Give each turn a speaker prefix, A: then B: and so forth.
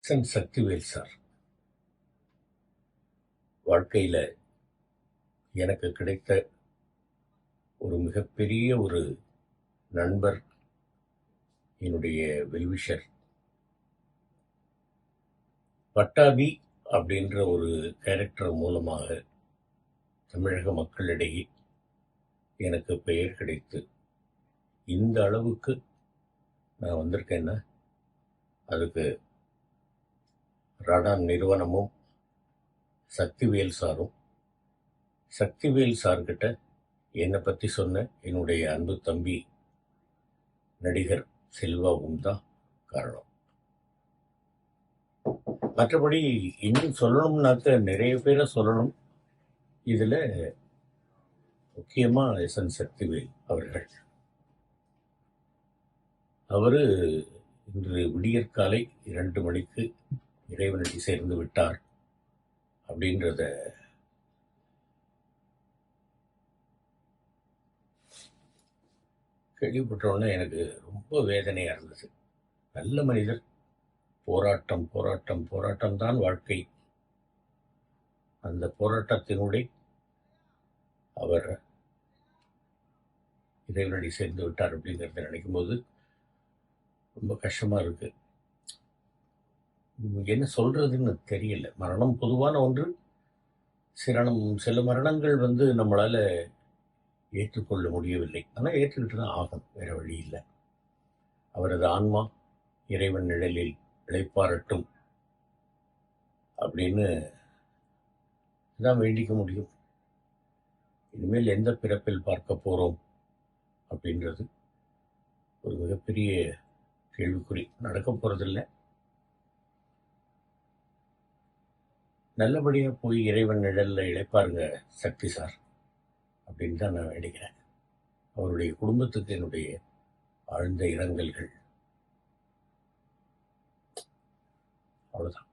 A: Sakthivel sir வாழ்க்கையில் எனக்கு கிடைத்த ஒரு மிகப்பெரிய ஒரு நண்பர், என்னுடைய வெல்விஷர். பட்டாபி அப்படின்ற ஒரு கேரக்டர் மூலமாக தமிழக மக்களிடையே எனக்கு பெயர் கிடைத்து இந்த அளவுக்கு நான் வந்திருக்கேன்னா அதுக்கு ராடான் நிறுவனமும் சக்திவேல் சாரும், சக்திவேல் சார்கிட்ட என்னை பற்றி சொன்ன என்னுடைய அன்பு தம்பி நடிகர் செல்வாவும் தான் காரணம். மற்றபடி இன்னும் சொல்லணும்னாக்க நிறைய பேரை சொல்லணும். இதில் முக்கியமாக எஸ்என் சக்திவேல் அவர்கள். அவர் இன்று விடியற்காலை 2 மணிக்கு இறைவனடி சேர்ந்து விட்டார் அப்படின்றத கேள்விப்பட்டோன்னே எனக்கு ரொம்ப வேதனையாக இருந்தது. நல்ல மனிதர். போராட்டம் போராட்டம் போராட்டம் தான் வாழ்க்கை. அந்த போராட்டத்தினுடைய அவர் இறைவனடி சேர்ந்து விட்டார் அப்படிங்கிறத நினைக்கும்போது ரொம்ப கஷ்டமாக இருக்கு. என்ன சொல்றதுன்னு தெரியல. மரணம் பொதுவான ஒன்று. சில மரணங்கள் நம்மளால ஏற்றுக்கொள்ள முடியவில்லை. ஆனால் ஏற்றுக்கிட்டு தான் ஆகணும், வேற வழி இல்லை. அவரது ஆன்மா இறைவன் நிழலில் இளைப்பாறட்டும் அப்படின்னு தான் வேண்டிக்க முடியும். இனிமேல் எந்த பிறப்பில் பார்க்க போறோம் அப்படின்றது ஒரு மிகப்பெரிய கேள்விக்குறி. நடக்க போறதில்லை. நல்லபடியாக போய் இறைவன் நிழலில் இழைப்பாருங்க சக்தி சார் அப்படின்னு தான் நான் நினைக்கிறேன். அவருடைய குடும்பத்துக்கு என்னுடைய ஆழ்ந்த இரங்கல்கள். அவ்வளோதான்.